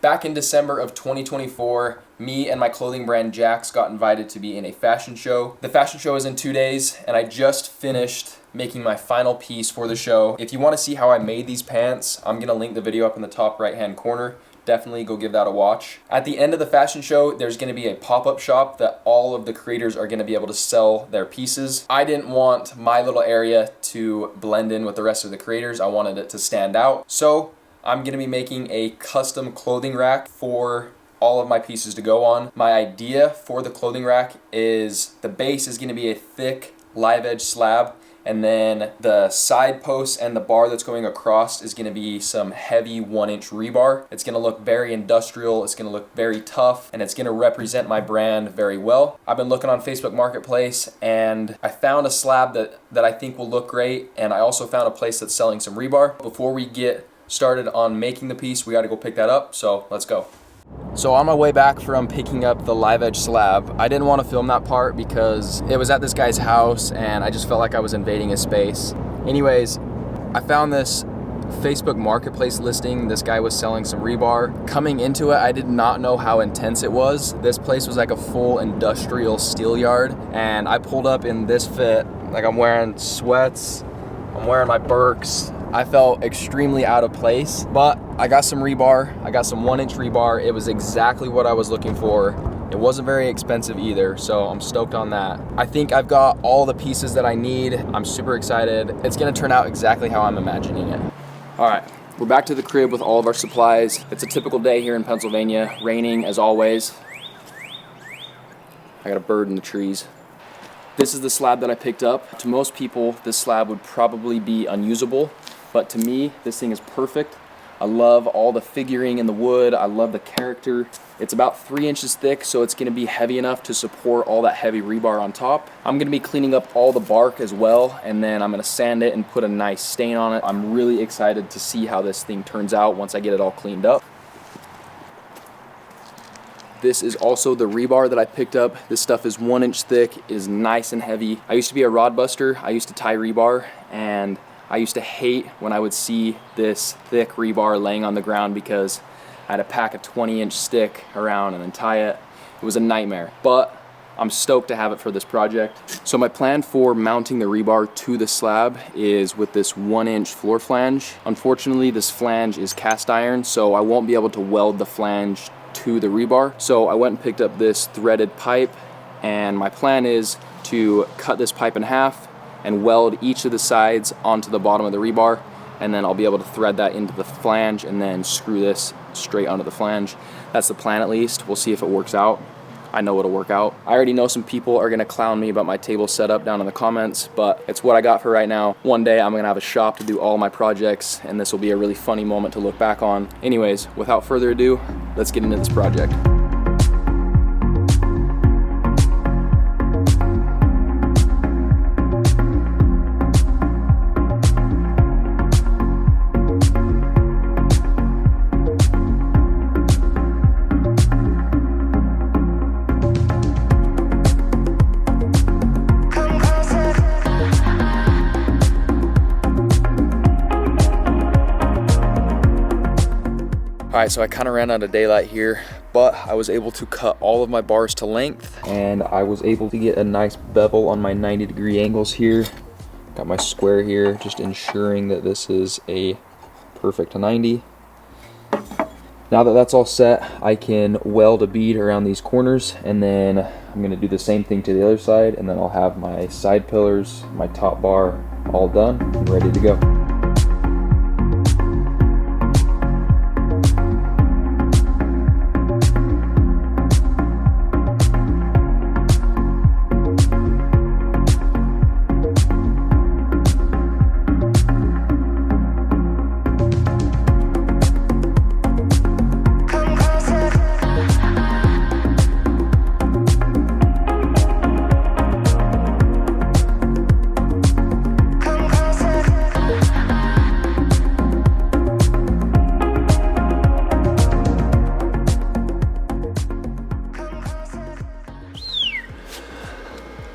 Back in December of 2024, me and my clothing brand Jax got invited to be in a fashion show. The fashion show is in 2 days, and I just finished making my final piece for the show. If you want to see how I made these pants, I'm gonna link the video up in the top right hand corner. Definitely go give that a watch. At the end of the fashion show, there's gonna be a pop-up shop that all of the creators are gonna be able to sell their pieces. I didn't want my little area to blend in with the rest of the creators. I wanted it to stand out. So I'm gonna be making a custom clothing rack for all of my pieces to go on. My idea for the clothing rack is the base is gonna be a thick live edge slab, and then the side posts and the bar that's going across is gonna be some heavy 1-inch rebar. It's gonna look very industrial, it's gonna look very tough, and it's gonna represent my brand very well. I've been looking on Facebook Marketplace and I found a slab that I think will look great, and I also found a place that's selling some rebar. Before we get started on making the piece, we gotta go pick that up, so let's go. So on my way back from picking up the live edge slab, I didn't want to film that part because it was at this guy's house and I just felt like I was invading his space. Anyways, I found this Facebook Marketplace listing. This guy was selling some rebar. Coming into it, I did not know how intense it was. This place was like a full industrial steel yard, and I pulled up in this fit. Like, I'm wearing sweats, I'm wearing my Birks. I felt extremely out of place, but I got some rebar. I got some 1-inch rebar. It was exactly what I was looking for. It wasn't very expensive either, so I'm stoked on that. I think I've got all the pieces that I need. I'm super excited. It's gonna turn out exactly how I'm imagining it. All right, we're back to the crib with all of our supplies. It's a typical day here in Pennsylvania, raining as always. I got a bird in the trees. This is the slab that I picked up. To most people, this slab would probably be unusable, but to me, this thing is perfect. I love all the figuring in the wood. I love the character. It's about 3 inches thick, so it's gonna be heavy enough to support all that heavy rebar on top. I'm gonna be cleaning up all the bark as well, and then I'm gonna sand it and put a nice stain on it. I'm really excited to see how this thing turns out once I get it all cleaned up. This is also the rebar that I picked up. This stuff is 1 inch thick, is nice and heavy. I used to be a rod buster. I used to tie rebar, and I used to hate when I would see this thick rebar laying on the ground because I had to pack a 20-inch stick around and then tie it. It was a nightmare, but I'm stoked to have it for this project. So my plan for mounting the rebar to the slab is with this 1-inch floor flange. Unfortunately, this flange is cast iron, so I won't be able to weld the flange to the rebar. So I went and picked up this threaded pipe, and my plan is to cut this pipe in half and weld each of the sides onto the bottom of the rebar, and then I'll be able to thread that into the flange and then screw this straight onto the flange. That's the plan, at least. We'll see if it works out. I know it'll work out. I already know some people are gonna clown me about my table setup down in the comments, but it's what I got for right now. One day I'm gonna have a shop to do all my projects, and this will be a really funny moment to look back on. Anyways, without further ado, let's get into this project. All right, so I kind of ran out of daylight here, but I was able to cut all of my bars to length, and I was able to get a nice bevel on my 90-degree angles here. Got my square here, just ensuring that this is a perfect 90. Now that that's all set, I can weld a bead around these corners, and then I'm gonna do the same thing to the other side, and then I'll have my side pillars, my top bar all done and ready to go.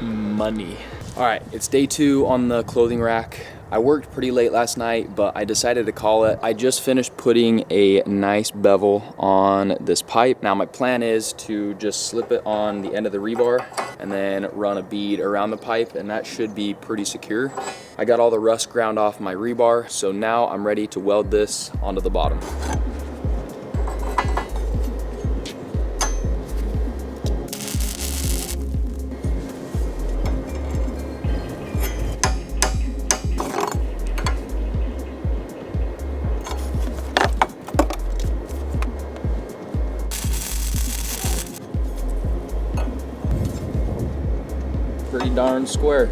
Money. All right, it's day 2 on the clothing rack. I worked pretty late last night, but I decided to call it. I just finished putting a nice bevel on this pipe. Now my plan is to just slip it on the end of the rebar and then run a bead around the pipe, and that should be pretty secure. I got all the rust ground off my rebar, so now I'm ready to weld this onto the bottom. Pretty darn square.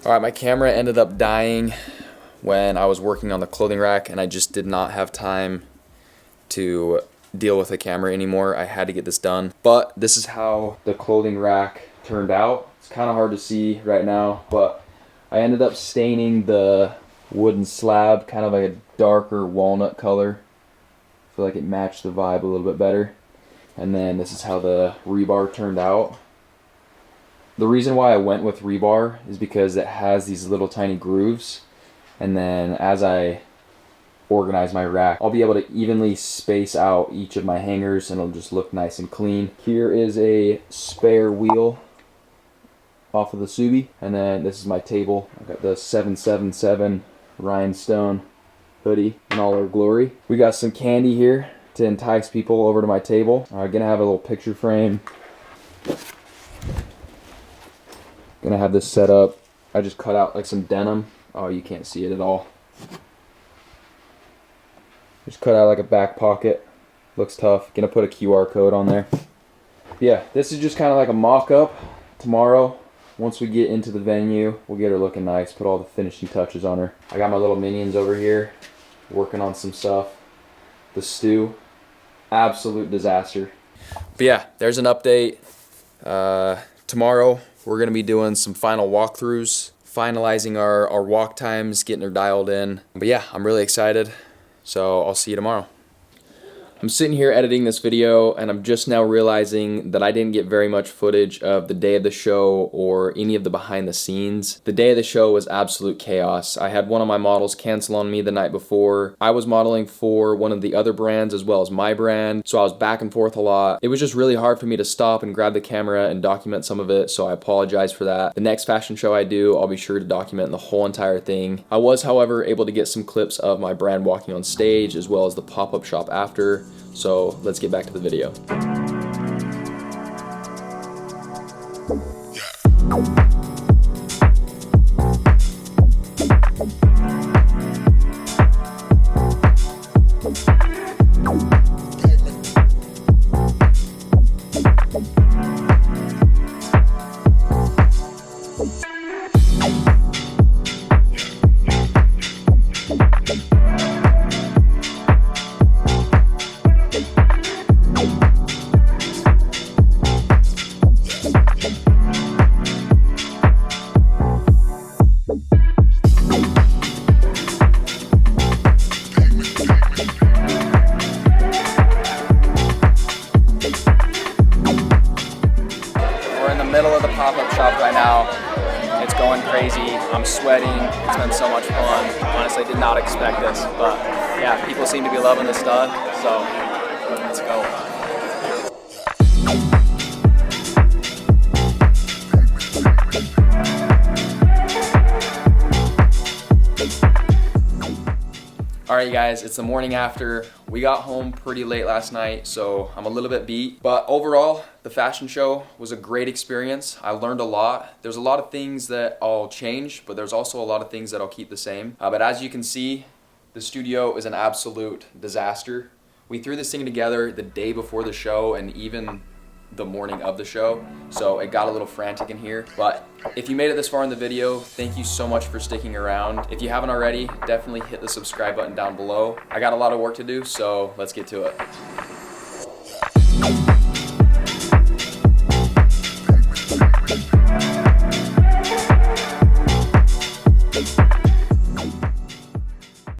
All right, my camera ended up dying when I was working on the clothing rack, and I just did not have time to deal with the camera anymore. I had to get this done. But this is how the clothing rack turned out. It's kind of hard to see right now, but I ended up staining the wooden slab kind of like a darker walnut color. I feel like it matched the vibe a little bit better. And then this is how the rebar turned out. The reason why I went with rebar is because it has these little tiny grooves, and then as I organize my rack, I'll be able to evenly space out each of my hangers and it'll just look nice and clean. Here is a spare wheel off of the Subi, and then this is my table. I've got the 777 rhinestone hoodie in all her glory. We got some candy here to entice people over to my table. I'm gonna have a little picture frame. Gonna have this set up. I just cut out like some denim. Oh, you can't see it at all. Just cut out like a back pocket. Looks tough. Gonna put a QR code on there. Yeah, this is just kind of like a mock-up. Tomorrow, once we get into the venue, we'll get her looking nice, put all the finishing touches on her. I got my little minions over here working on some stuff. The stew, absolute disaster. But yeah, there's an update. Tomorrow, we're going to be doing some final walkthroughs, finalizing our walk times, getting her dialed in. But yeah, I'm really excited, so I'll see you tomorrow. I'm sitting here editing this video, and I'm just now realizing that I didn't get very much footage of the day of the show or any of the behind the scenes. The day of the show was absolute chaos. I had one of my models cancel on me the night before. I was modeling for one of the other brands as well as my brand, so I was back and forth a lot. It was just really hard for me to stop and grab the camera and document some of it, so I apologize for that. The next fashion show I do, I'll be sure to document the whole entire thing. I was, however, able to get some clips of my brand walking on stage as well as the pop-up shop after. So let's get back to the video. I'm sweating. It's been so much fun. Honestly, did not expect this, but yeah, people seem to be loving the stuff, so let's go. Alright guys, it's the morning after. We got home pretty late last night, so I'm a little bit beat. But overall, the fashion show was a great experience. I learned a lot. There's a lot of things that I'll change, but there's also a lot of things that I'll keep the same. But as you can see, the studio is an absolute disaster. We threw this thing together the day before the show and even the morning of the show, so it got a little frantic in here. But if you made it this far in the video, thank you so much for sticking around. If you haven't already, definitely hit the subscribe button down below. I got a lot of work to do, so let's get to it.